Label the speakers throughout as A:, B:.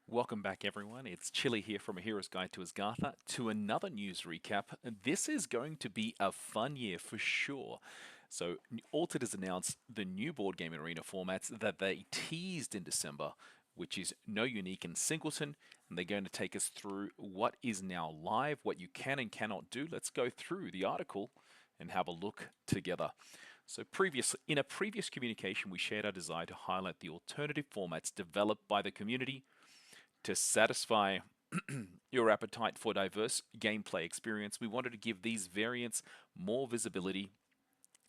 A: Welcome back, everyone. It's Chili here from A Hero's Guide to Asgartha to another news recap. This is going to be a fun year for sure. So, Altered has announced the new board game arena formats that they teased in December, which is No-Unique and Singleton, and they're going to take us through what is now live, what you can and cannot do. Let's go through the article and have a look together. So in a previous communication, we shared our desire to highlight the alternative formats developed by the community to satisfy your appetite for diverse gameplay experience. We wanted to give these variants more visibility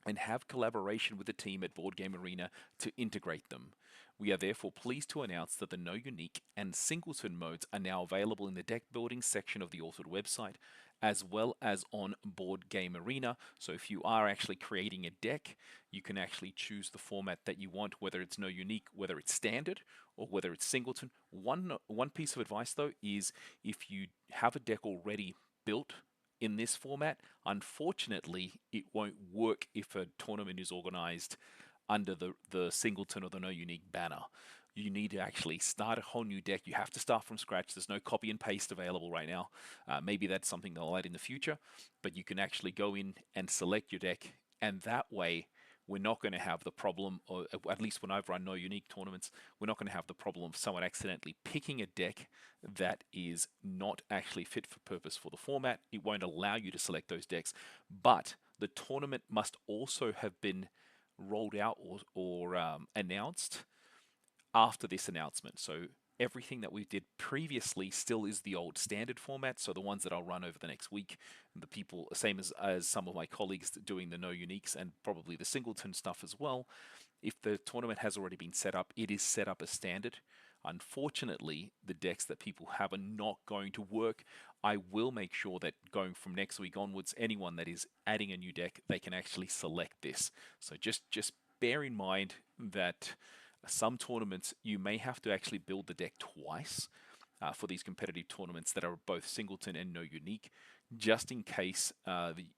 A: and have collaboration with the team at Board Game Arena to integrate them. We are therefore pleased to announce that the No-Unique and Singleton modes are now available in the deck building section of the Altered website, as well as on Board Game Arena. So if you are actually creating a deck, you can actually choose the format that you want, whether it's No-Unique, whether it's standard, or whether it's Singleton. One piece of advice though is if you have a deck already built in this format, unfortunately, it won't work if a tournament is organized under the Singleton or the No-Unique banner. You need to actually start a whole new deck. You have to start from scratch. There's no copy and paste available right now. Maybe that's something they'll add in the future, but you can actually go in and select your deck, and that way we're not going to have the problem, or at least when I've run No-Unique tournaments, we're not going to have the problem of someone accidentally picking a deck that is not actually fit for purpose for the format. It won't allow you to select those decks, but the tournament must also have been rolled out or announced after this announcement. So everything that we did previously still is the old standard format. So the ones that I'll run over the next week, the people, same as some of my colleagues doing the No-Uniques and probably the Singleton stuff as well. If the tournament has already been set up, it is set up as standard. Unfortunately, the decks that people have are not going to work. I will make sure that going from next week onwards, anyone that is adding a new deck, they can actually select this. So just bear in mind that some tournaments you may have to actually build the deck twice for these competitive tournaments that are both Singleton and No-Unique, just in case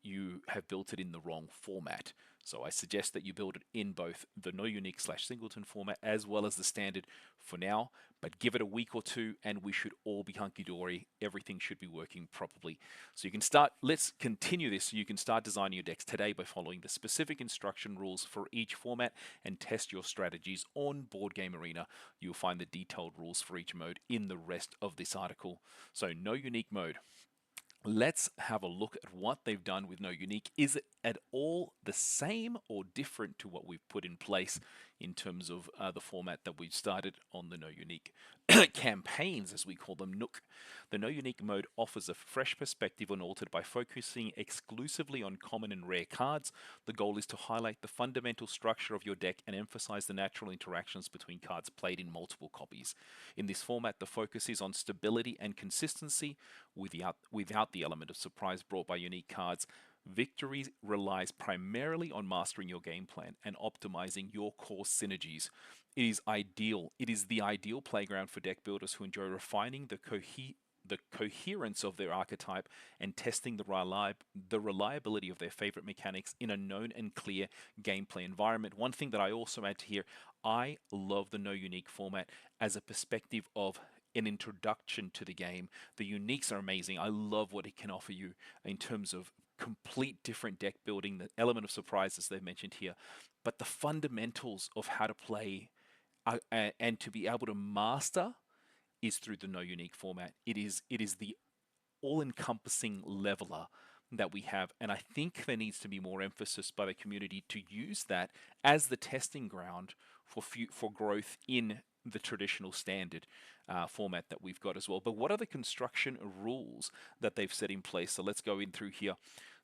A: you have built it in the wrong format. So I suggest that you build it in both the No-Unique/Singleton format as well as the standard for now, but give it a week or two and we should all be hunky-dory. Everything should be working properly. So you can start, let's continue this so you can start designing your decks today by following the specific instruction rules for each format and test your strategies on Board Game Arena. You'll find the detailed rules for each mode in the rest of this article. So No-Unique mode. Let's have a look at what they've done with No-Unique. Is it at all the same or different to what we've put in place in terms of the format that we've started on the No-Unique campaigns, as we call them, NUC? The No-Unique mode offers a fresh perspective on Altered by focusing exclusively on common and rare cards. The goal is to highlight the fundamental structure of your deck and emphasize the natural interactions between cards played in multiple copies. In this format, the focus is on stability and consistency without the element of surprise brought by unique cards. Victory relies primarily on mastering your game plan and optimizing your core synergies. It is ideal. It is the ideal playground for deck builders who enjoy refining the coherence of their archetype and testing the reliability of their favorite mechanics in a known and clear gameplay environment. One thing that I also add to here, I love the No-Unique format as a perspective of an introduction to the game. The uniques are amazing. I love what it can offer you in terms of complete different deck building, the element of surprise as they've mentioned here, but the fundamentals of how to play and to be able to master is through the No-Unique format. It is the all-encompassing leveler that we have, and I think there needs to be more emphasis by the community to use that as the testing ground for growth in the traditional standard format that we've got as well. But what are the construction rules that they've set in place? So let's go in through here.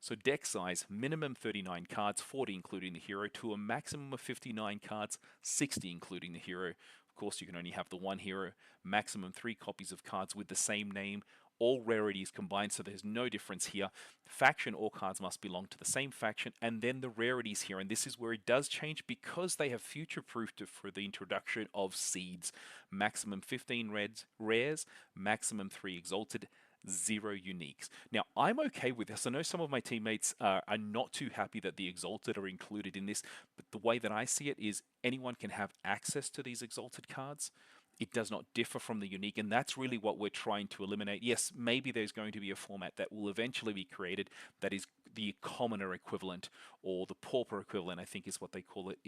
A: So deck size, minimum 39 cards, 40 including the hero, to a maximum of 59 cards, 60 including the hero. Of course, you can only have the one hero, maximum 3 copies of cards with the same name, all rarities combined, so there's no difference here. Faction, all cards must belong to the same faction, and then the rarities here, and this is where it does change because they have future-proofed it for the introduction of seeds. Maximum 15 rares, maximum 3 exalted, 0 uniques. Now, I'm okay with this. I know some of my teammates are not too happy that the Exalted are included in this, but the way that I see it is anyone can have access to these Exalted cards. It does not differ from the unique, and that's really what we're trying to eliminate. Yes, maybe there's going to be a format that will eventually be created that is the commoner equivalent or the pauper equivalent, I think is what they call it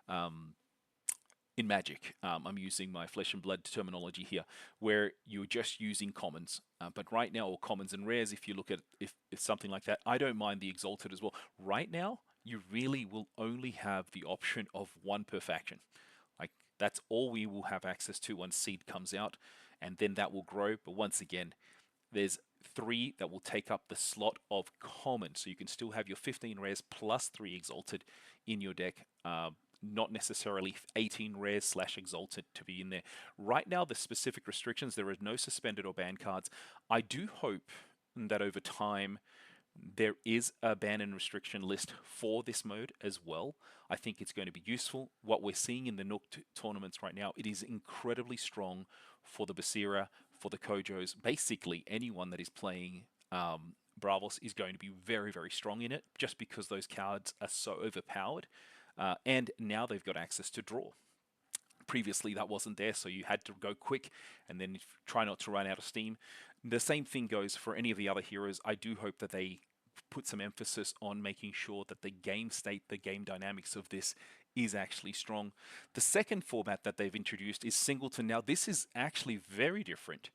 A: um, in Magic. I'm using my flesh and blood terminology here, where you're just using commons. But right now, or commons and rares, if you look at if something like that, I don't mind the exalted as well. Right now, you really will only have the option of one per faction. Like that's all we will have access to once seed comes out, and then that will grow. But once again, there's three that will take up the slot of common, so you can still have your 15 rares plus three exalted in your deck. Not necessarily 18 rares slash exalted to be in there. Right now, the specific restrictions, there are no suspended or banned cards. I do hope that over time there is a ban and restriction list for this mode as well. I think it's going to be useful. What we're seeing in the NUC tournaments right now, it is incredibly strong for the Basira, for the Kojos. Basically, anyone that is playing Bravos is going to be very, very strong in it just because those cards are so overpowered. And now they've got access to draw. Previously, that wasn't there, so you had to go quick and then try not to run out of steam. The same thing goes for any of the other heroes. I do hope that they put some emphasis on making sure that the game state, the game dynamics of this is actually strong. The second format that they've introduced is Singleton. Now, this is actually very different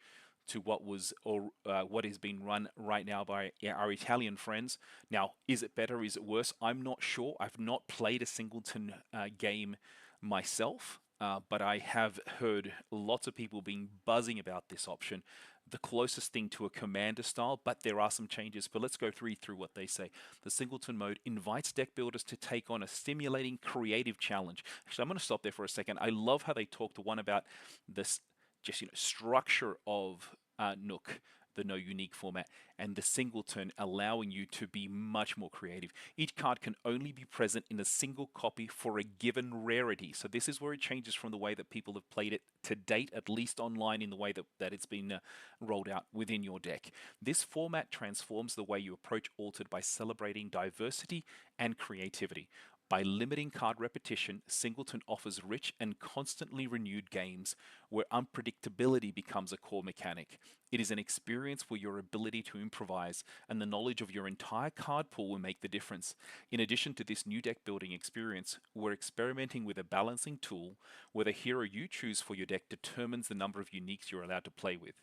A: to what was or what is being run right now by our Italian friends. Now, is it better? Is it worse? I'm not sure. I've not played a Singleton game myself, but I have heard lots of people being buzzing about this option. The closest thing to a commander style, but there are some changes. But let's go through what they say. The Singleton mode invites deck builders to take on a stimulating creative challenge. Actually, I'm going to stop there for a second. I love how they talk to one about this just structure of NUC, the no-unique format, and the Singleton allowing you to be much more creative. Each card can only be present in a single copy for a given rarity. So this is where it changes from the way that people have played it to date, at least online in the way that it's been rolled out within your deck. This format transforms the way you approach Altered by celebrating diversity and creativity. By limiting card repetition, Singleton offers rich and constantly renewed games where unpredictability becomes a core mechanic. It is an experience where your ability to improvise and the knowledge of your entire card pool will make the difference. In addition to this new deck building experience, we're experimenting with a balancing tool where the hero you choose for your deck determines the number of uniques you're allowed to play with.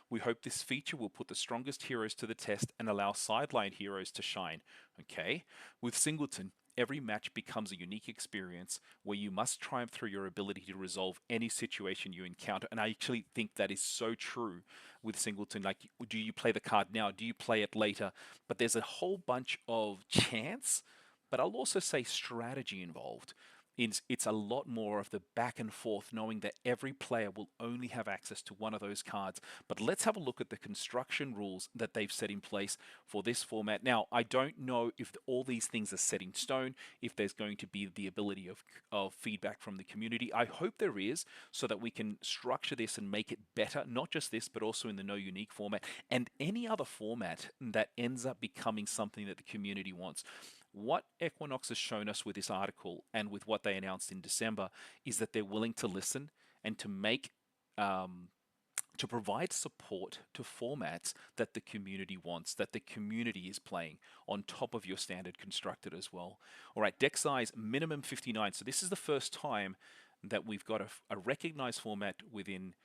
A: We hope this feature will put the strongest heroes to the test and allow sideline heroes to shine. Okay? With Singleton, every match becomes a unique experience where you must triumph through your ability to resolve any situation you encounter. And I actually think that is so true with Singleton. Like, do you play the card now? Do you play it later? But there's a whole bunch of chance, but I'll also say strategy involved. It's a lot more of the back and forth, knowing that every player will only have access to one of those cards. But let's have a look at the construction rules that they've set in place for this format. Now, I don't know if all these things are set in stone, if there's going to be the ability of feedback from the community. I hope there is, so that we can structure this and make it better, not just this, but also in the no-unique format and any other format that ends up becoming something that the community wants. What Equinox has shown us with this article and with what they announced in December is that they're willing to listen and to make to provide support to formats that the community wants, that the community is playing on top of your standard constructed as well. All right, deck size minimum 59. So this is the first time that we've got a recognized format within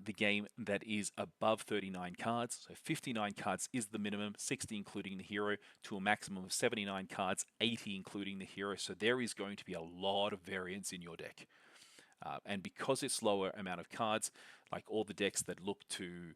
A: the game that is above 39 cards. So 59 cards is the minimum, 60 including the hero, to a maximum of 79 cards, 80 including the hero. So there is going to be a lot of variance in your deck. And because it's lower amount of cards, like all the decks that look to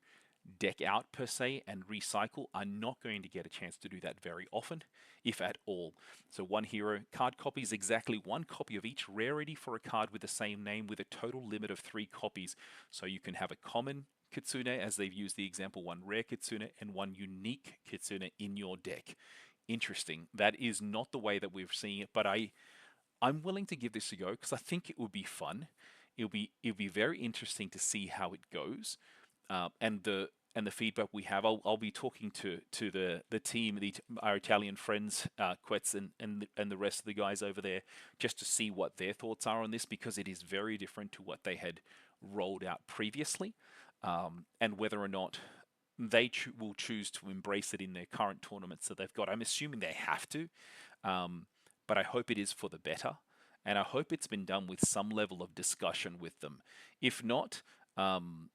A: deck out per se and recycle are not going to get a chance to do that very often, if at all. So one hero card copy is exactly one copy of each rarity for a card with the same name, with a total limit of 3 copies. So you can have a common Kitsune, as they've used the example, one rare Kitsune and one unique Kitsune in your deck. Interesting. That is not the way that we're seeing it, but I'm willing to give this a go because I think it would be fun. It'll be very interesting to see how it goes, and the feedback we have. I'll be talking to the team, our Italian friends, Quetz and the rest of the guys over there, just to see what their thoughts are on this, because it is very different to what they had rolled out previously, and whether or not they will choose to embrace it in their current tournaments that they've got. I'm assuming they have to, um, but I hope it is for the better, and I hope it's been done with some level of discussion with them. If not, um,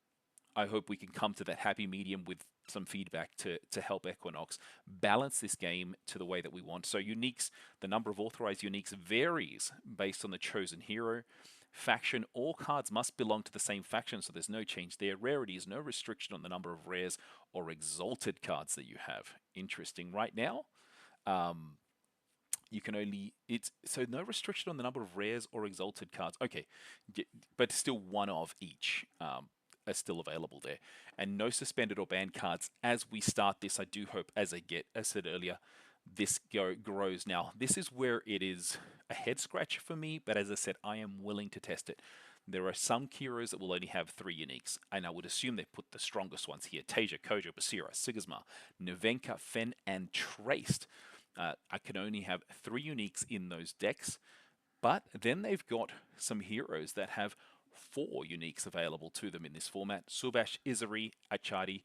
A: I hope we can come to that happy medium with some feedback to help Equinox balance this game to the way that we want. So uniques, the number of authorized uniques varies based on the chosen hero. Faction, all cards must belong to the same faction, so there's no change there. Rarity is no restriction on the number of rares or exalted cards that you have. Interesting. Right now, um, you can only it's so no restriction on the number of rares or exalted cards. Okay, but still one of each are still available there, and no suspended or banned cards as we start this. I do hope, as I said earlier, this grows. Now this is where it is a head scratcher for me, but as I said, I am willing to test it. There are some heroes that will only have 3 uniques, and I would assume they put the strongest ones here: Tasia, Kojo, Basira, Sigismar, Nevenka, Fen, and Traced. I can only have 3 uniques in those decks, but then they've got some heroes that have 4 uniques available to them in this format. Subash, Izari, Achadi,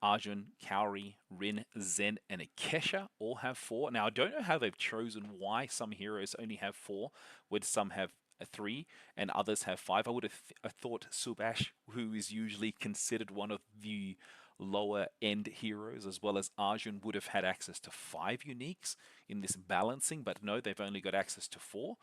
A: Arjun, Kaori, Rin, Zen, and Akesha all have 4. Now, I don't know how they've chosen why some heroes only have 4, when some have 3 and others have 5. I would have thought Subash, who is usually considered one of the lower end heroes, as well as Arjun, would have had access to 5 uniques in this balancing, but no, they've only got access to 4.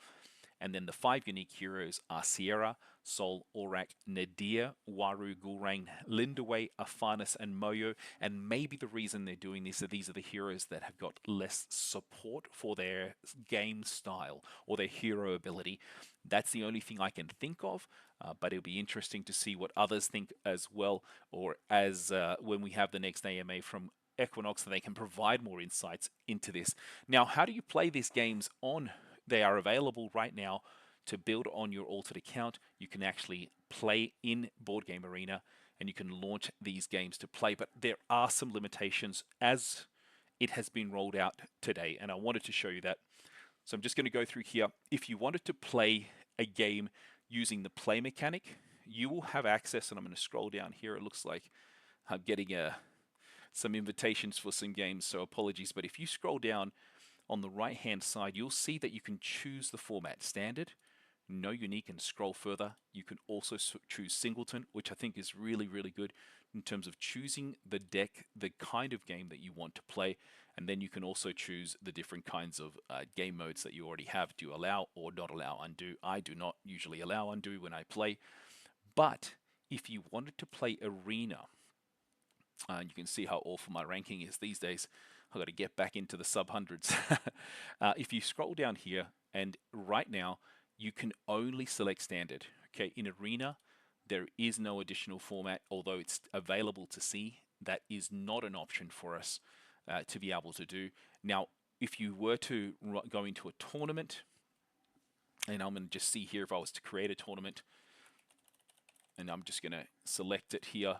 A: And then the 5 unique heroes are Sierra, Sol, Aurak, Nadir, Waru, Gulrang, Lindaway, Afanis, and Moyo. And maybe the reason they're doing this are these are the heroes that have got less support for their game style or their hero ability. That's the only thing I can think of, but it'll be interesting to see what others think as well, or as when we have the next AMA from Equinox, so they can provide more insights into this. Now, how do you play these games on? They are available right now to build on your Altered account. You can actually play in Board Game Arena, and you can launch these games to play, but there are some limitations as it has been rolled out today, and I wanted to show you that. So I'm just going to go through here. If you wanted to play a game using the play mechanic, you will have access, and I'm going to scroll down here. It looks like I'm getting some invitations for some games, so apologies. But if you scroll down on the right hand side, you'll see that you can choose the format: standard, no unique, and scroll further. You can also choose singleton, which I think is really, really good in terms of choosing the deck, the kind of game that you want to play. And then you can also choose the different kinds of game modes that you already have. Do you allow or not allow undo? I do not usually allow undo when I play. But if you wanted to play arena, you can see how awful my ranking is these days. I've got to get back into the sub hundreds. If you scroll down here, and right now you can only select standard. Okay, in arena there is no additional format, although it's available to see. That is not an option for us to be able to do. Now, if you were to go into a tournament, and I'm going to just see here if I was to create a tournament, and I'm just going to select it here.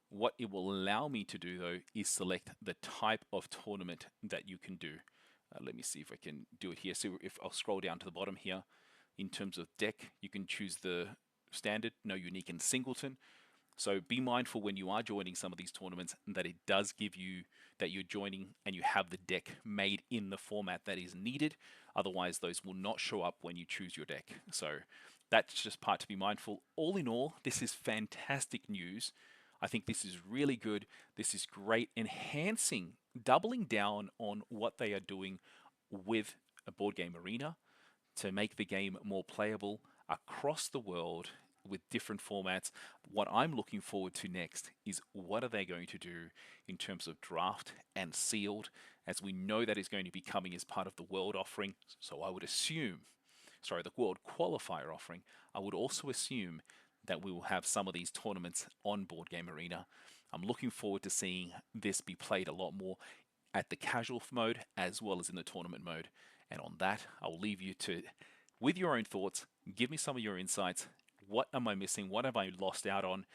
A: What it will allow me to do, though, is select the type of tournament that you can do. Let me see if I can do it here. So if I'll scroll down to the bottom here, in terms of deck, you can choose the standard, no unique, and singleton. So be mindful when you are joining some of these tournaments that it does give you that you're joining and you have the deck made in the format that is needed. Otherwise, those will not show up when you choose your deck. So that's just part to be mindful. All in all, this is fantastic news. I think this is really good. This is great, enhancing, doubling down on what they are doing with a board game arena to make the game more playable across the world with different formats. What I'm looking forward to next is what are they going to do in terms of draft and sealed, as we know that is going to be coming as part of the world offering. So I would assume, sorry, the world qualifier offering, I would also assume that we will have some of these tournaments on Board Game Arena. I'm looking forward to seeing this be played a lot more at the casual mode as well as in the tournament mode. And on that, I'll leave you to, with your own thoughts, give me some of your insights. What am I missing? What have I lost out on?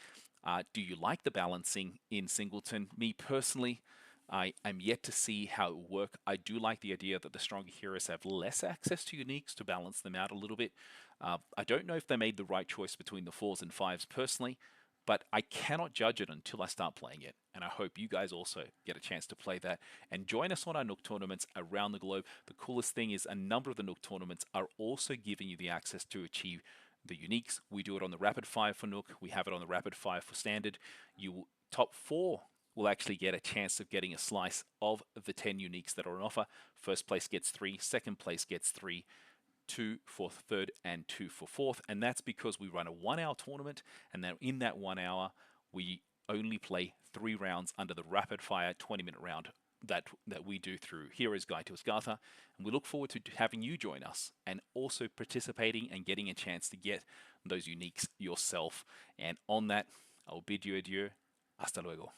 A: Do you like the balancing in Singleton? Me personally, I am yet to see how it will work. I do like the idea that the stronger heroes have less access to uniques to balance them out a little bit. I don't know if they made the right choice between the 4s and 5s personally, but I cannot judge it until I start playing it. And I hope you guys also get a chance to play that and join us on our NUC tournaments around the globe. The coolest thing is a number of the NUC tournaments are also giving you the access to achieve the uniques. We do it on the rapid fire for NUC. We have it on the rapid fire for standard. You top 4 will actually get a chance of getting a slice of the 10 uniques that are on offer. First place gets 3, second place gets 3, 2 for third, and 2 for fourth. And that's because we run a 1-hour tournament, and then in that 1 hour, we only play 3 rounds under the rapid fire 20-minute round that we do through Hero's Guide to Asgartha. And we look forward to having you join us and also participating and getting a chance to get those uniques yourself. And on that, I'll bid you adieu. Hasta luego.